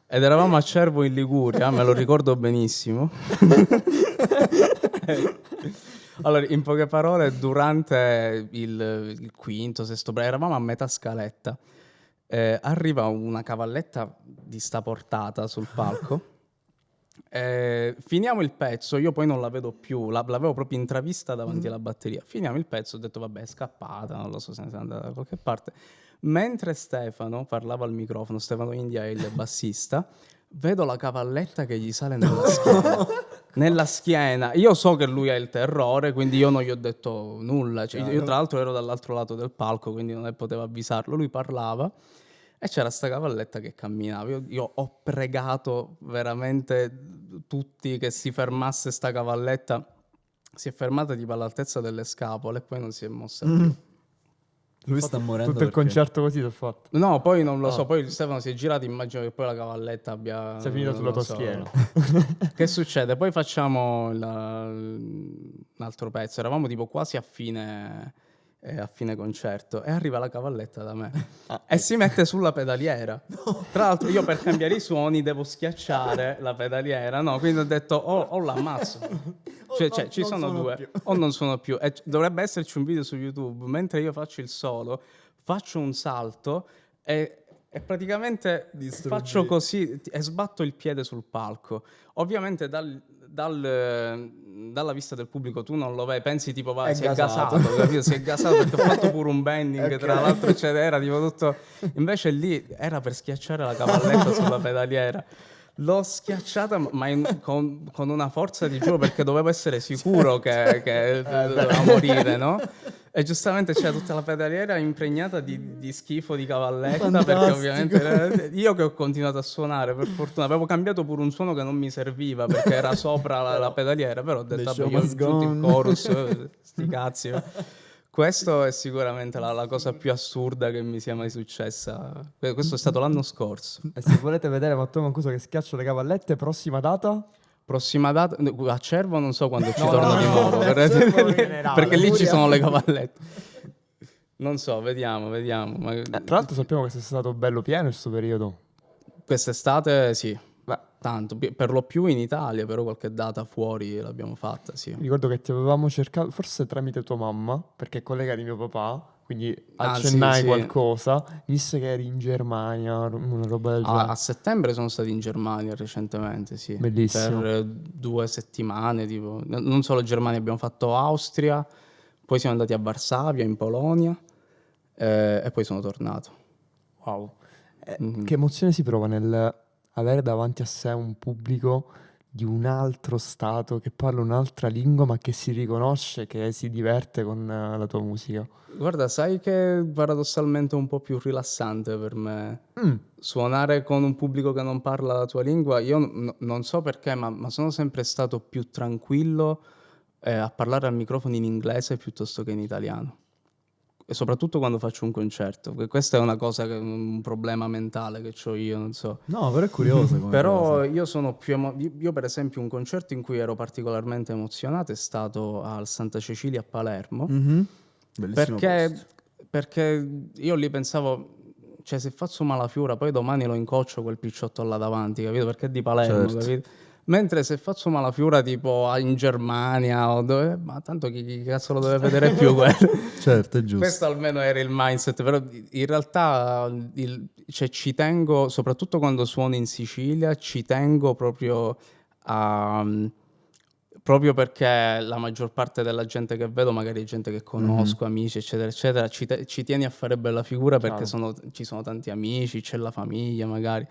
Ed eravamo a Cervo in Liguria, me lo ricordo benissimo. Allora, in poche parole, durante il quinto, sesto brano, eravamo a metà scaletta. Arriva una cavalletta di sta portata sul palco. Finiamo il pezzo, io poi non la vedo più, l'avevo proprio intravista davanti alla batteria. Finiamo il pezzo, ho detto vabbè, è scappata, non lo so se ne è andata da qualche parte. Mentre Stefano parlava al microfono, Stefano India è il bassista, vedo la cavalletta che gli sale nella schiena. Nella schiena. Io so che lui ha il terrore, quindi io non gli ho detto nulla. Cioè, io tra l'altro ero dall'altro lato del palco, quindi non potevo avvisarlo. Lui parlava e c'era sta cavalletta che camminava. Io ho pregato veramente tutti che si fermasse sta cavalletta. Si è fermata tipo all'altezza delle scapole e poi non si è mossa più. Lui sta morendo Tutto il perché... concerto così l'ho fatto. No, poi non lo so, poi Stefano si è girato, immagino che poi la cavalletta abbia... Sei finito non sulla lo tua so. schiena. Che succede? Poi facciamo un altro pezzo, eravamo tipo quasi a fine concerto e arriva la cavalletta da me e si mette sulla pedaliera. Tra l'altro io per cambiare i suoni devo schiacciare la pedaliera, no? Quindi ho detto o l'ammazzo. Cioè, ci sono due, o non suono più. E dovrebbe esserci un video su YouTube, mentre io faccio il solo, faccio un salto e praticamente faccio così e sbatto il piede sul palco. Ovviamente dalla vista del pubblico tu non lo vedi, pensi tipo si è gasato, capito? Si è gasato perché ho fatto pure un bending, tra l'altro era tipo tutto... Invece lì era per schiacciare la cavalletta sulla pedaliera. L'ho schiacciata ma con una forza di giuro perché dovevo essere sicuro che doveva morire, no? E giustamente c'era tutta la pedaliera impregnata di schifo di cavalletta. Fantastico. Perché ovviamente io che ho continuato a suonare, per fortuna avevo cambiato pure un suono che non mi serviva perché era sopra la pedaliera, però ho detto vabbè, io ho aggiunto il chorus, sti cazzi. Questo è sicuramente la cosa più assurda che mi sia mai successa. Questo è stato l'anno scorso. E se volete vedere Matteo Mancuso che schiaccia le cavallette, prossima data? Prossima data a Cervo non so quando ci No, torno no, di no, nuovo, a Cervo in generale, perché lì ci Liguria. sono le cavallette. Non so, vediamo. Ma Tra l'altro sappiamo che sei stato bello pieno in questo periodo. quest'estate sì, Beh, tanto, per lo più in Italia, però qualche data fuori l'abbiamo fatta, sì. mi ricordo che ti avevamo cercato, forse tramite tua mamma, perché è collega di mio papà, quindi accennai sì. qualcosa. Mi disse che eri in Germania, una roba del genere. A settembre sono stati in Germania recentemente, sì. Bellissimo. Per 2 settimane, tipo. Non solo Germania, abbiamo fatto Austria, poi siamo andati a Varsavia, in Polonia, e poi sono tornato. Wow. Che emozione si prova nel avere davanti a sé un pubblico di un altro stato che parla un'altra lingua ma che si riconosce, che si diverte con la tua musica? Guarda, sai che paradossalmente è un po' più rilassante per me Mm, suonare con un pubblico che non parla la tua lingua. Io non so perché, ma sono sempre stato più tranquillo a parlare al microfono in inglese piuttosto che in italiano. E soprattutto quando faccio un concerto. Questa è una cosa, un problema mentale che ho io, non so. No, però è curiosa come Però cosa. io sono più io per esempio un concerto in cui ero particolarmente emozionato è stato al Santa Cecilia a Palermo, Mhm. Bellissimo posto. perché perché io lì pensavo, cioè se faccio malafiura poi domani lo incoccio quel picciotto là davanti, capito? Perché è di Palermo, Certo, capito? Mentre se faccio malafiura tipo in Germania o dove, ma tanto chi cazzo lo deve vedere più quello? certo, è Questo giusto. almeno era il mindset, però in realtà cioè, ci tengo, soprattutto quando suono in Sicilia, ci tengo proprio a... Proprio perché la maggior parte della gente che vedo, magari è gente che Mhm. conosco, amici, eccetera, eccetera, ci tieni a fare bella figura perché chiaro. ci sono tanti amici, c'è la famiglia magari.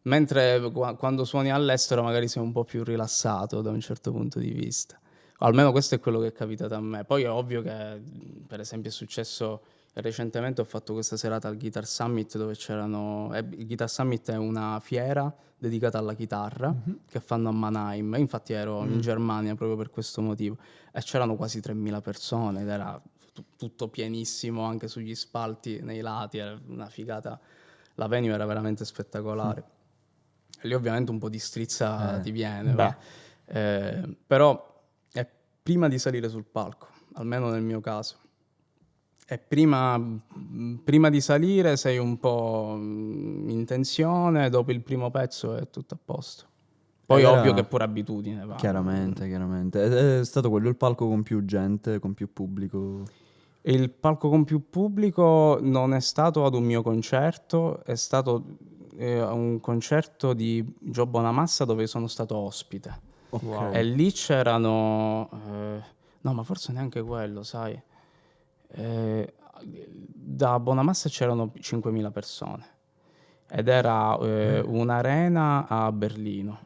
Mentre quando suoni all'estero magari sei un po' più rilassato da un certo punto di vista. Almeno questo è quello che è capitato a me. Poi è ovvio che, per esempio, è successo recentemente, ho fatto questa serata al Guitar Summit dove c'erano... il Guitar Summit è una fiera dedicata alla chitarra Mhm. che fanno a Mannheim. Infatti ero in Mm. Germania proprio per questo motivo. E c'erano quasi 3.000 persone ed era tutto pienissimo anche sugli spalti, nei lati, era una figata. La venue era veramente spettacolare. E lì ovviamente un po' di strizza Eh, ti viene, Beh, va. Però è prima di salire sul palco, almeno nel mio caso. E prima di salire sei un po' in tensione, dopo il primo pezzo è tutto a posto. Poi ed è ovvio che è era pure abitudine, va. chiaramente, chiaramente. Ed è stato quello il palco con più gente, con più pubblico. Il palco con più pubblico non è stato ad un mio concerto, è stato a un concerto di Gio Bonamassa dove sono stato ospite. Ok. E wow. lì c'erano, no, ma forse neanche quello, sai. Eh, Da Bonamassa c'erano 5.000 persone ed era un'arena a Berlino.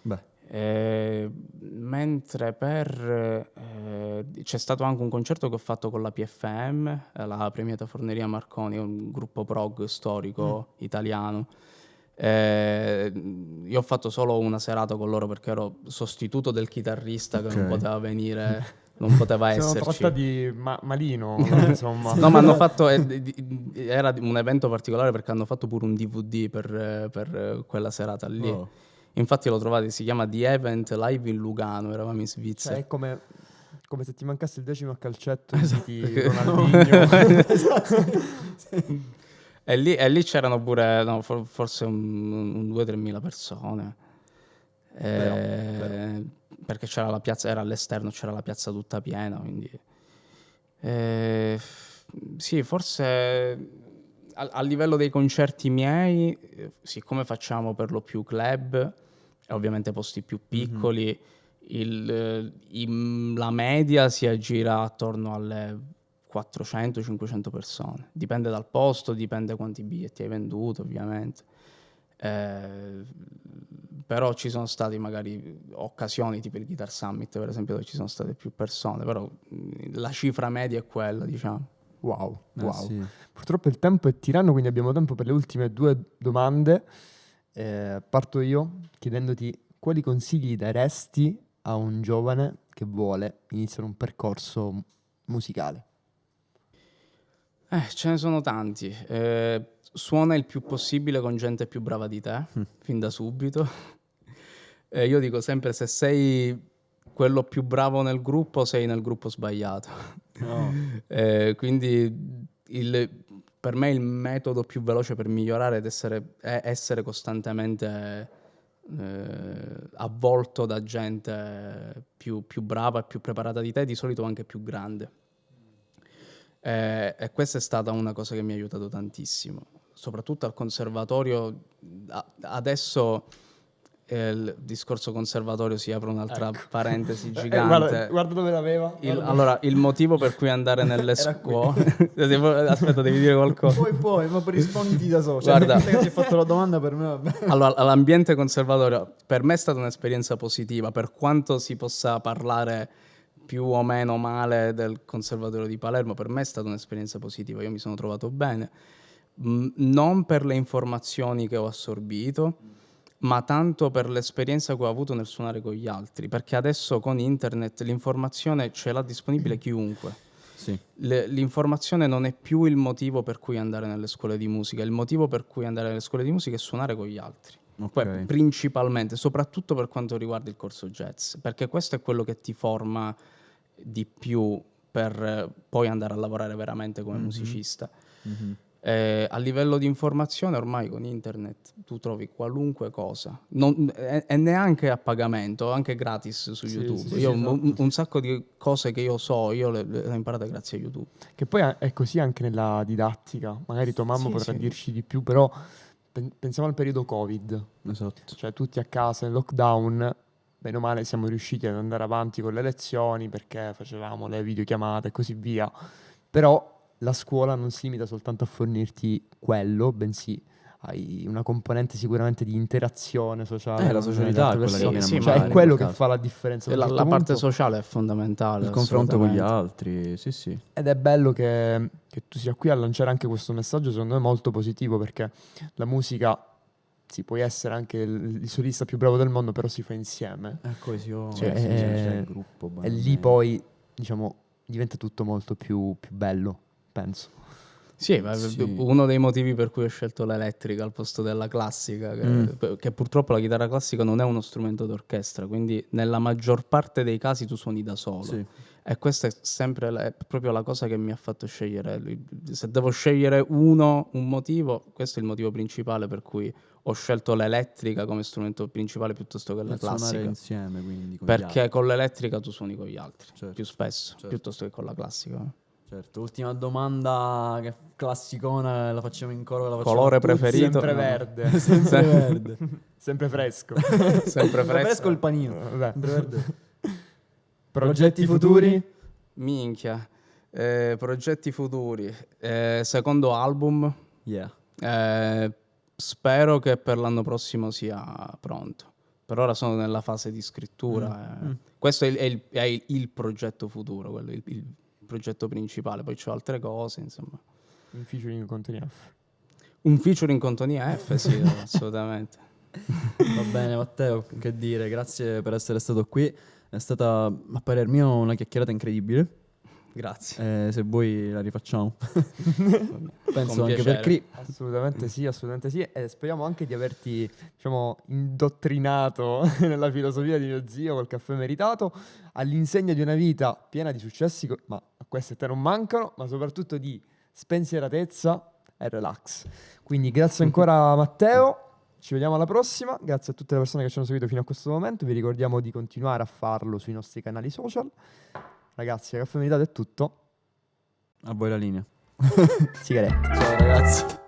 Beh, Mentre c'è stato anche un concerto che ho fatto con la PFM, la Premiata Forneria Marconi, un gruppo prog Mm. storico italiano. Io ho fatto solo una serata con loro perché ero sostituto del chitarrista che ok. non poteva venire, non poteva Si sono esserci. trattati malino, allora, insomma. No, ma hanno fatto, era un evento particolare perché hanno fatto pure un DVD per quella serata lì. Oh. Infatti lo trovate, si chiama The Event Live in Lugano, eravamo in Cioè, Svizzera. è come se ti mancasse il 10° a calcetto e inviti Perché- Ronaldinho. E lì c'erano pure, no, forse un 2-3 mila persone. Però, però. Eh, Perché c'era la piazza, era all'esterno, c'era la piazza tutta piena, quindi... Eh, sì, forse a livello dei concerti miei, siccome facciamo per lo più club e ovviamente posti più Mhm. piccoli, la media si aggira attorno alle 400-500 persone. Dipende dal posto, dipende quanti biglietti hai venduto, ovviamente. Eh, Però ci sono stati magari occasioni tipo il Guitar Summit, per esempio, dove ci sono state più persone, però la cifra media è quella, diciamo. Wow, wow. Sì. Purtroppo il tempo è tiranno, quindi abbiamo tempo per le ultime 2 domande. Parto io chiedendoti quali consigli daresti a un giovane che vuole iniziare un percorso musicale. Ce ne sono tanti. Suona il più possibile con gente più brava di te, fin da subito. Io dico sempre, se sei quello più bravo nel gruppo, sei nel gruppo sbagliato. No. Quindi per me il metodo più veloce per migliorare è essere costantemente avvolto da gente più brava e più preparata di te, di solito anche più grande. E questa è stata una cosa che mi ha aiutato tantissimo, soprattutto al conservatorio. Adesso il discorso conservatorio si apre un'altra Ecco. parentesi Guarda, gigante. guarda dove l'aveva. Allora, il motivo per cui andare nelle Era qui. scuole... Aspetta, devi dire qualcosa. Poi, ma risponditi da solo. Guarda. Cioè, che ti hai fatto la domanda per me, vabbè. Allora, l'ambiente conservatorio per me è stata un'esperienza positiva, per quanto si possa parlare più o meno male del Conservatorio di Palermo, per me è stata un'esperienza positiva, io mi sono trovato bene, non per le informazioni che ho assorbito, ma tanto per l'esperienza che ho avuto nel suonare con gli altri, perché adesso con internet l'informazione ce l'ha disponibile chiunque. Sì. L'informazione non è più il motivo per cui andare nelle scuole di musica, il motivo per cui andare nelle scuole di musica è suonare con gli altri. Ok. Principalmente, soprattutto per quanto riguarda il corso jazz, perché questo è quello che ti forma di più per poi andare a lavorare veramente come musicista. Mhm. A livello di informazione ormai con internet tu trovi qualunque cosa, e neanche a pagamento, anche gratis su Sì, YouTube. sì, Io sì, un sacco di cose che io so, io le ho imparate grazie a YouTube. Che poi è così anche nella didattica. Magari tua mamma Sì, potrà sì. dirci di più, però pensiamo al periodo Covid. Esatto. Cioè tutti a casa, in lockdown, bene o male siamo riusciti ad andare avanti con le lezioni perché facevamo le videochiamate e così via. Però la scuola non si limita soltanto a fornirti quello, bensì hai una componente sicuramente di interazione sociale. La con socialità le altre è quella che persone. viene a Sì, Cioè ma è mancare quello in che quel fa la differenza. A un certo La parte punto. sociale è fondamentale. Il confronto con gli assolutamente. altri, sì. Ed è bello che tu sia qui a lanciare anche questo messaggio, secondo me molto positivo, perché la musica, sì, puoi essere anche il solista più bravo del mondo, però si fa insieme. Coesione, Cioè, c'è il gruppo. E lì poi, diciamo, diventa tutto molto più bello, penso. Sì, ma Sì. uno dei motivi per cui ho scelto l'elettrica al posto della classica, che purtroppo la chitarra classica non è uno strumento d'orchestra, quindi nella maggior parte dei casi tu suoni da solo. Sì. E questa è sempre è proprio la cosa che mi ha fatto scegliere. Se devo scegliere un motivo, questo è il motivo principale per cui ho scelto l'elettrica come strumento principale piuttosto che la Per suonare classica. insieme, quindi con gli Perché altri. con l'elettrica tu suoni con gli altri, Certo, più spesso, certo. piuttosto che con la classica. Certo, ultima domanda, che classicona, la facciamo in coro, la facciamo Colore tutti. preferito? Sempre No. verde. Sempre verde. Sempre fresco. Sempre Fresco il panino. Vabbè. Sempre verde. Progetti futuri? Minchia. Progetti futuri. Secondo album. Yeah. Spero che per l'anno prossimo sia pronto. Per ora sono nella fase di scrittura. Questo è il progetto futuro, quello, il progetto principale. Poi c'ho altre cose, insomma. Un featuring con Tony F. Un featuring con Tony F, sì, assolutamente. Va bene Matteo, che dire, grazie per essere stato qui. È stata, a parer mio, una chiacchierata incredibile. Grazie. Se vuoi la rifacciamo. Penso Con anche piacere. per Cri. Assolutamente sì, assolutamente sì. E speriamo anche di averti, diciamo, indottrinato nella filosofia di mio zio col caffè meritato, all'insegna di una vita piena di successi, ma a queste te non mancano, ma soprattutto di spensieratezza e relax. Quindi grazie ancora Matteo, ci vediamo alla prossima, grazie a tutte le persone che ci hanno seguito fino a questo momento, vi ricordiamo di continuare a farlo sui nostri canali social. Ragazzi, a caffè meritato è tutto. A voi la linea. Sigarette. Ciao ragazzi.